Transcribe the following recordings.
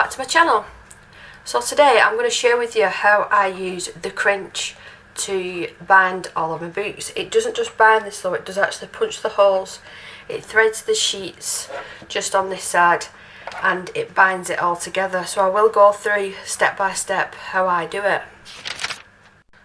welcome back to my channel. So today I'm going to share with you how I use the cinch to bind all of my books. It doesn't just bind this though, it does actually punch the holes. It threads the sheets just on this side and it binds it all together. So I will go through step by step how I do it.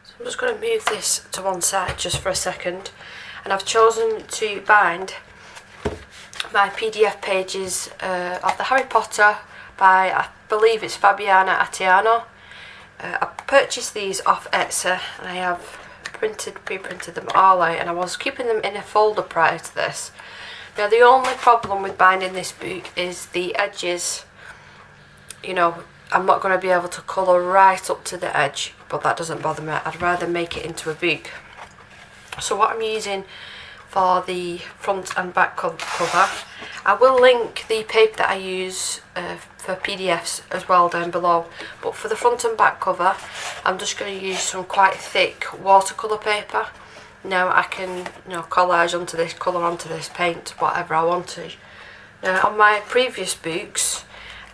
So I'm just going to move this to one side just for a second, and I've chosen to bind my PDF pages of the Harry Potter by, I believe it's Fabiana Attiano. I purchased these off Etsy and I have pre-printed them all out, and I was keeping them in a folder prior to this. Now the only problem with binding this book is the edges. You know, I'm not going to be able to colour right up to the edge, but that doesn't bother me. I'd rather make it into a book. So what I'm using for the front and back cover, I will link the paper that I use for PDFs as well down below, but for the front and back cover I'm just going to use some quite thick watercolor paper. Now I can, collage onto this, colour onto this, paint whatever I want to. Now on my previous books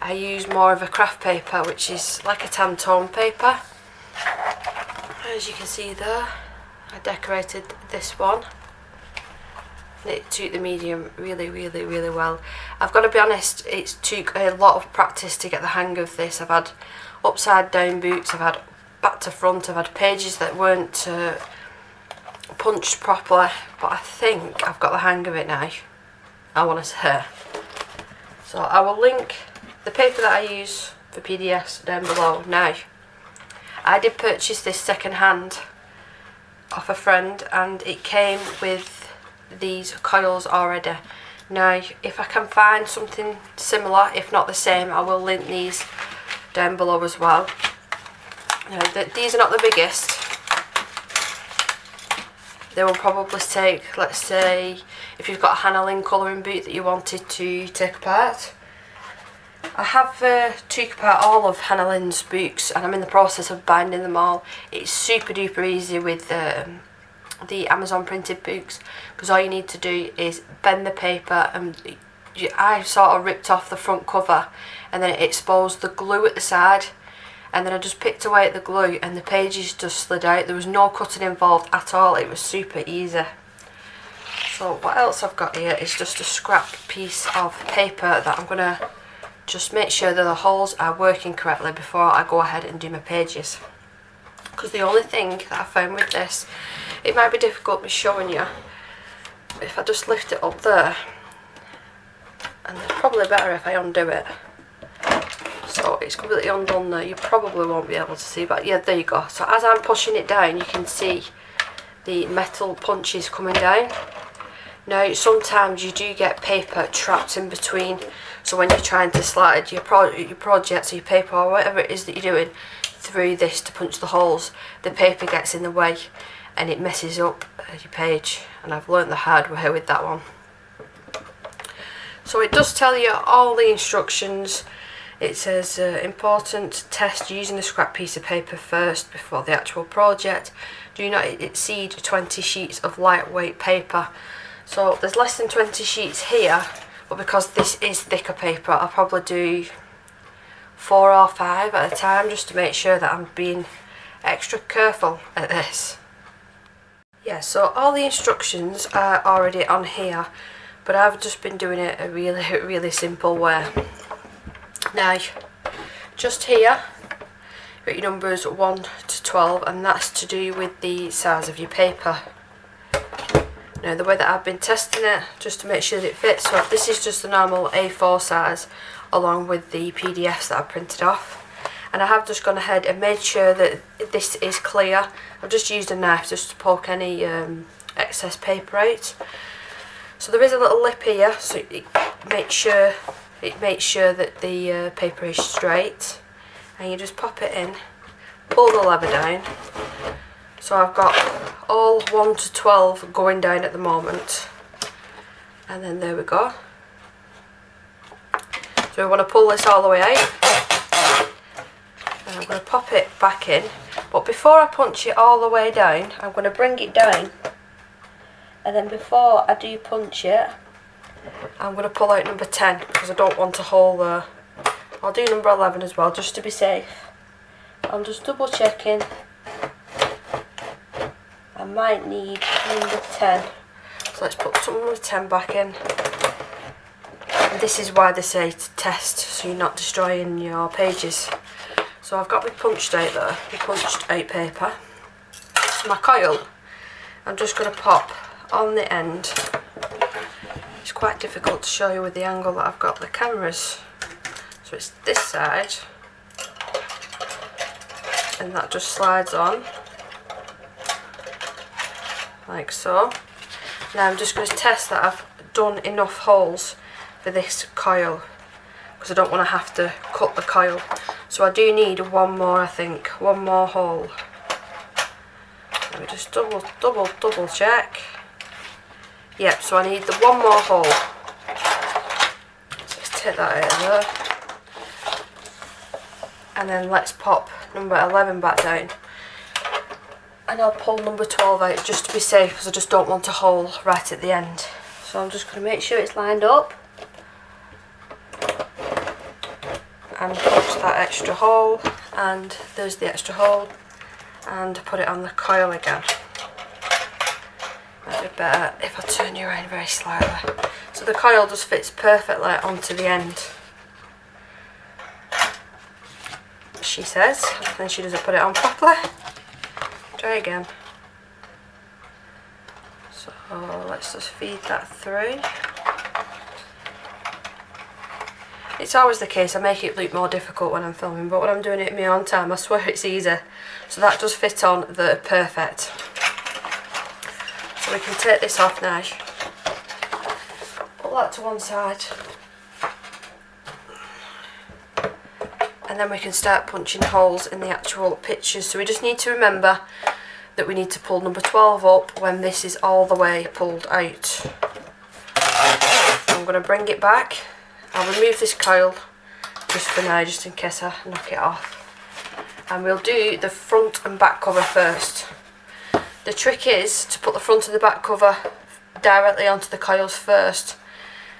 I use more of a craft paper, which is like a tan tone paper. As you can see there, I decorated this one. It took the medium really well. I've got to be honest, it took a lot of practice to get the hang of this. I've had upside down books, I've had back to front, I've had pages that weren't punched properly, but I think I've got the hang of it now, I want to say. So I will link the paper that I use for PDFs down below. Now, I did purchase this second hand off a friend and it came with these coils already. Now if I can find something similar, if not the same, I will link these down below as well. Now these are not the biggest. They will probably take, let's say if you've got a Hannah Lynn colouring book that you wanted to take apart. I have took apart all of Hannah Lynn's books and I'm in the process of binding them all. It's super duper easy with the Amazon printed books, because all you need to do is bend the paper, and I sort of ripped off the front cover and then it exposed the glue at the side, and then I just picked away at the glue and the pages just slid out. There was no cutting involved at all, it was super easy. So what else I've got here is just a scrap piece of paper that I'm going to just make sure that the holes are working correctly before I go ahead and do my pages. Because the only thing that I found with this, it might be difficult me showing you, but if I just lift it up there, and it's probably better if I undo it, so it's completely undone there, you probably won't be able to see, but yeah, there you go. So as I'm pushing it down you can see the metal punches coming down. Now sometimes you do get paper trapped in between, so when you're trying to slide your projects or your paper or whatever it is that you're doing through this to punch the holes, the paper gets in the way and it messes up your page, and I've learnt the hard way with that one. So it does tell you all the instructions. It says important test using a scrap piece of paper first before the actual project. Do not exceed 20 sheets of lightweight paper. So there's less than 20 sheets here, but because this is thicker paper I'll probably do 4 or 5 at a time just to make sure that I'm being extra careful at this. Yeah, so all the instructions are already on here, but I've just been doing it a really simple way. Now, just here, you've got your numbers 1 to 12, and that's to do with the size of your paper. Now the way that I've been testing it, just to make sure that it fits, so this is just the normal A4 size, along with the PDFs that I printed off. And I have just gone ahead and made sure that this is clear. I've just used a knife just to poke any excess paper out. So there is a little lip here, so it makes sure that the paper is straight. And you just pop it in, pull the lever down. So I've got all 1 to 12 going down at the moment. And then there we go. So we want to pull this all the way out. And I'm going to pop it back in, but before I punch it all the way down I'm going to bring it down, and then before I do punch it I'm going to pull out number 10 because I don't want a hole there. I'll do number 11 as well, just to be safe. I'm just double checking. I might need number 10. So let's put some number 10 back in. And this is why they say to test, so you're not destroying your pages. So I've got my punched out there, my punched out paper. So my coil, I'm just going to pop on the end. It's quite difficult to show you with the angle that I've got the cameras. So it's this side, and that just slides on, like so. Now I'm just going to test that I've done enough holes for this coil, because I don't want to have to cut the coil. So I do need one more, I think, one more hole. Let me just double check. Yep, so I need the one more hole. So let's take that out of there. And then let's pop number 11 back down. And I'll pull number 12 out just to be safe, because I just don't want a hole right at the end. So I'm just going to make sure it's lined up. And punch that extra hole. And there's the extra hole. And put it on the coil again. Might be better if I turn you around very slightly. So the coil just fits perfectly onto the end, she says, and she doesn't put it on properly. Try again. So let's just feed that through. It's always the case, I make it look more difficult when I'm filming, but when I'm doing it in my own time, I swear it's easy. So that does fit on the perfect. So we can take this off now. Put that to one side. And then we can start punching holes in the actual pictures. So we just need to remember that we need to pull number 12 up when this is all the way pulled out. So I'm going to bring it back. I'll remove this coil just for now, just in case I knock it off. And we'll do the front and back cover first. The trick is to put the front and the back cover directly onto the coils first,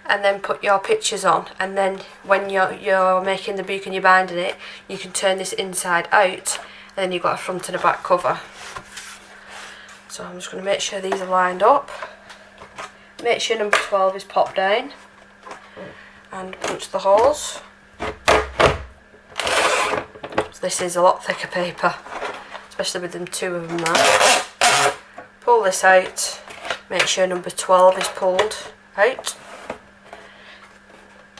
and then put your pictures on, and then when you're making the book and you're binding it, you can turn this inside out, and then you've got a front and a back cover. So I'm just going to make sure these are lined up. Make sure number 12 is popped down, and punch the holes. So this is a lot thicker paper, especially with them two of them there. Pull this out, make sure number 12 is pulled out.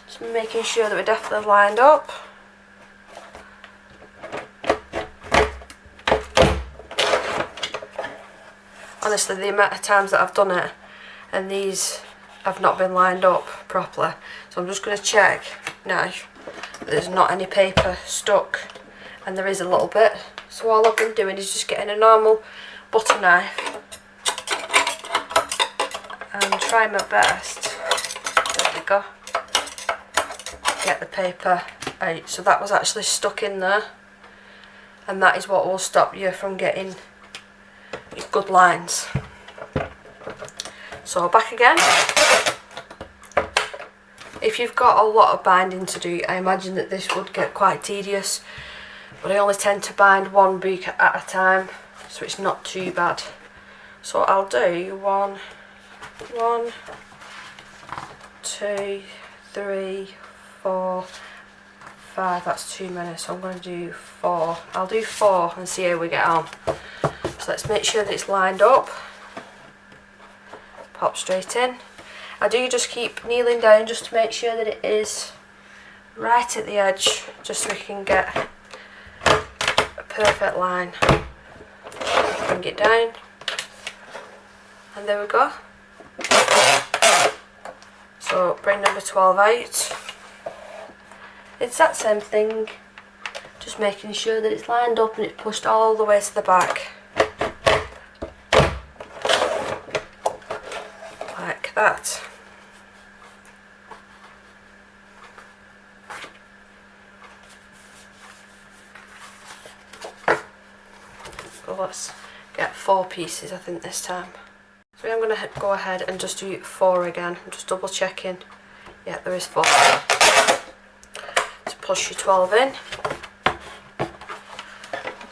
Just making sure that we're definitely lined up. Honestly, the amount of times that I've done it and these have not been lined up properly. So I'm just going to check now that there's not any paper stuck, and there is a little bit. So all I've been doing is just getting a normal butter knife and trying my best, there we go, get the paper out. So that was actually stuck in there, and that is what will stop you from getting good lines. So back again. If you've got a lot of binding to do, I imagine that this would get quite tedious, but I only tend to bind one book at a time, so it's not too bad. So I'll do 1, 2, 3, 4, 5, that's too many, so I'm going to do 4. I'll do 4 and see how we get on. So let's make sure that it's lined up. Pop straight in. I do just keep kneeling down just to make sure that it is right at the edge, just so we can get a perfect line. Bring it down, and there we go. So bring number 12 out. It's that same thing, just making sure that it's lined up and it's pushed all the way to the back. Like that. So let's get 4 pieces, I think, this time. So I'm going to go ahead and just do 4 again. I'm just double checking. Yeah, there is 4. Just plus your 12 in.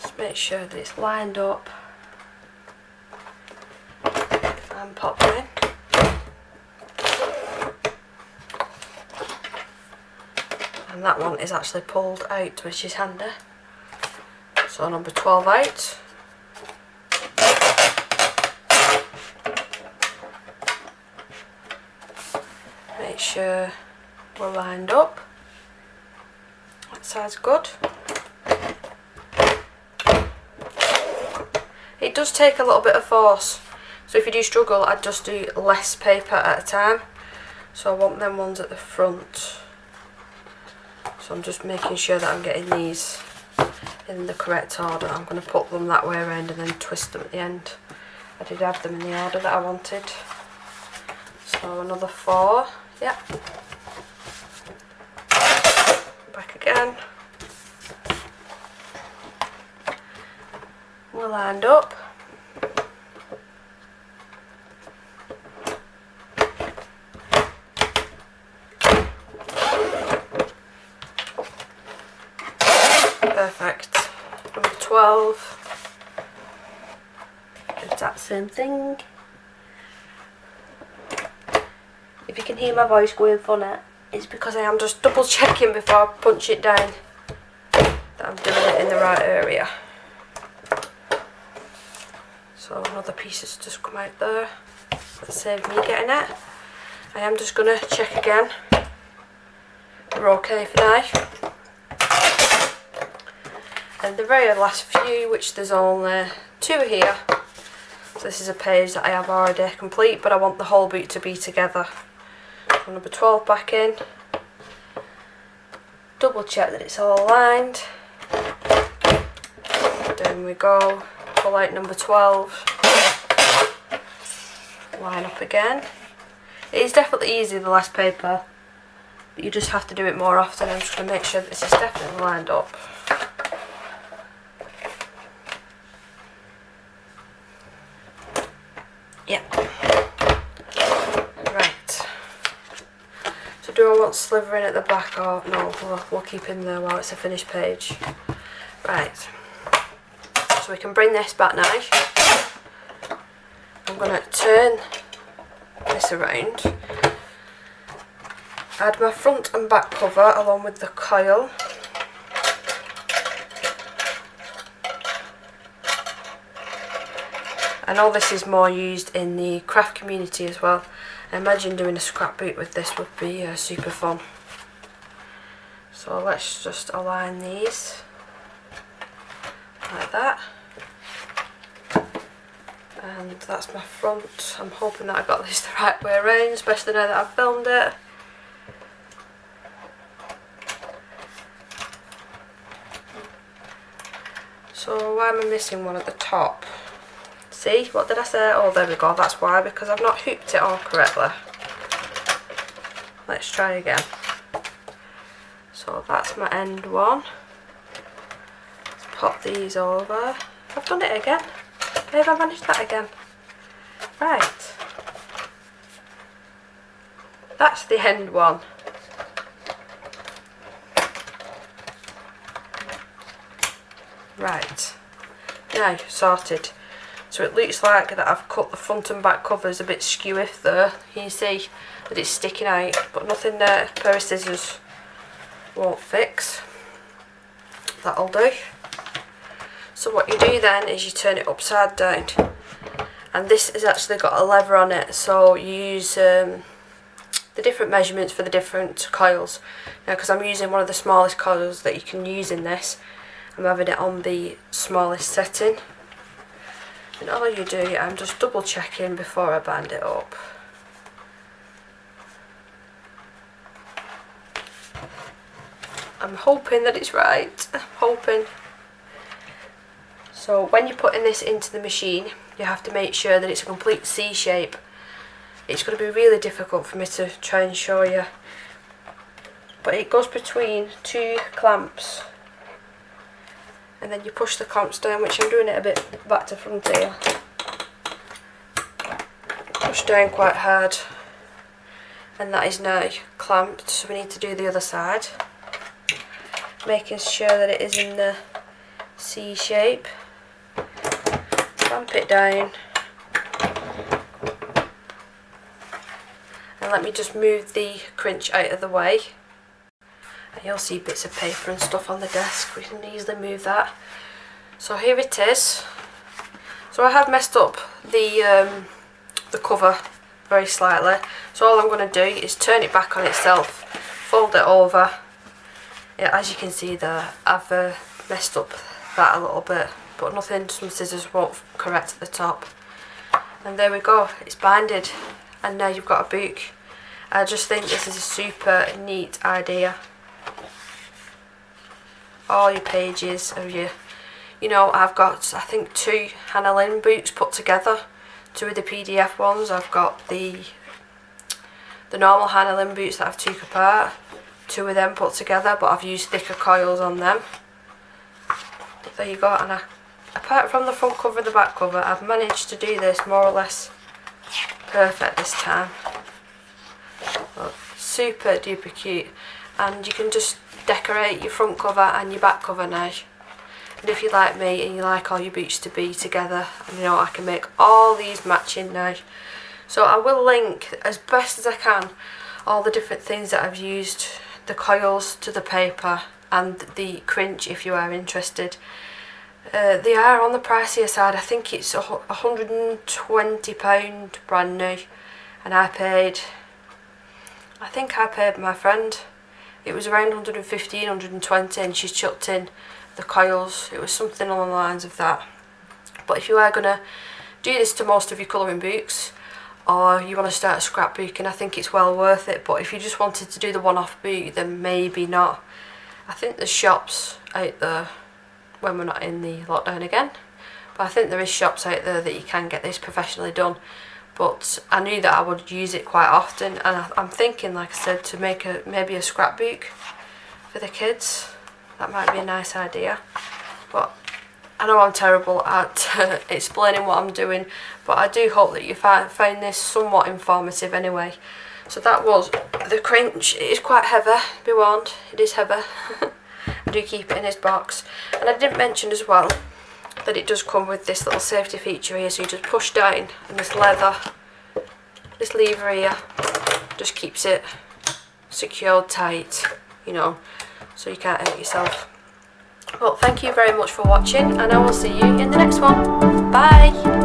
Just make sure that it's lined up and pop them in. And that one is actually pulled out, which is handy. So number 12 out. Make sure we're lined up. That side's good. It does take a little bit of force, so if you do struggle, I'd just do less paper at a time. So I want them ones at the front. So I'm just making sure that I'm getting these in the correct order. I'm going to put them that way around and then twist them at the end. I did have them in the order that I wanted. So another 4, yeah. Back again. We're lined up. Perfect. Number 12. Exact same thing. If you can hear my voice going funny, it's because I am just double checking before I punch it down that I'm doing it in the right area. So another piece has just come out there. That saved me getting it. I am just going to check again. We're okay for now. And the very last few, which there's only 2 here. So this is a page that I have already complete, but I want the whole boot to be together. So number 12 back in. Double check that it's all aligned. Down we go. Pull out number 12. Line up again. It is definitely easier the less paper, but you just have to do it more often. I'm just going to make sure that this is definitely lined up. Yeah. Right. So do I want slivering at the back or no? We'll keep him there while it's a finished page. Right. So we can bring this back now. I'm going to turn this around. Add my front and back cover along with the coil. I know this is more used in the craft community as well. I imagine doing a scrapbook with this would be super fun. So let's just align these like that. And that's my front. I'm hoping that I got this the right way around, especially now that I've filmed it. So why am I missing one at the top? See, what did I say? Oh, there we go, that's why, because I've not hooped it all correctly. Let's try again. So that's my end one. Let's pop these over. I've done it again. How have I managed that again? Right. That's the end one. Right. Now, sorted. So it looks like that I've cut the front and back covers a bit skew if there. You can see that it's sticking out, but nothing there. A pair of scissors won't fix. That'll do. So what you do then is you turn it upside down, and this has actually got a lever on it, so you use the different measurements for the different coils. Now, because I'm using one of the smallest coils that you can use in this, I'm having it on the smallest setting. And all you do, I'm just double checking before I band it up. I'm hoping that it's right. I'm hoping. So when you're putting this into the machine, you have to make sure that it's a complete C shape. It's going to be really difficult for me to try and show you. But it goes between 2 clamps. And then you push the clamps down, which I'm doing it a bit back to front here. Push down quite hard. And that is now clamped, so we need to do the other side. making sure that it is in the C shape. Clamp it down. And let me just move the crinch out of the way. And you'll see bits of paper and stuff on the desk. We can easily move that. So here it is. So I have messed up the cover very slightly. So all I'm going to do is turn it back on itself, fold it over. Yeah, as you can see there, I've messed up that a little bit, but nothing, some scissors won't correct at the top. And there we go, it's binded, and now you've got a book. I just think this is a super neat idea. All your pages of your, you know, I've got I think 2 Hannah Lynn books put together. 2 of the PDF ones. I've got the normal Hannah Lynn boots that I've took apart. 2 of them put together, but I've used thicker coils on them. But there you go. And apart from the front cover and the back cover, I've managed to do this more or less perfect this time. Well, super duper cute, and you can just decorate your front cover and your back cover now. And if you're like me and you like all your boots to be together, you know, I can make all these matching now. So I will link as best as I can all the different things that I've used, the coils to the paper and the crinch if you are interested. They are on the pricier side. I think it's £120 brand new, and I paid my friend, it was around 115, 120, and she's chucked in the coils. It was something along the lines of that. But if you are going to do this to most of your colouring books, or you want to start a scrapbooking, I think it's well worth it. But if you just wanted to do the one-off book, then maybe not. I think there's shops out there, when we're not in the lockdown again, but I think there is shops out there that you can get this professionally done. But I knew that I would use it quite often, and I'm thinking, like I said, to make maybe a scrapbook for the kids. That might be a nice idea. But I know I'm terrible at explaining what I'm doing, but I do hope that you find this somewhat informative anyway. So that was the crinch. It is quite heavy, be warned, it is heavy. I do keep it in this box. And I didn't mention as well that it does come with this little safety feature here, so you just push down and this leather, this lever here, just keeps it secured tight, you know, so you can't hurt yourself. Well, thank you very much for watching, and I will see you in the next one. Bye!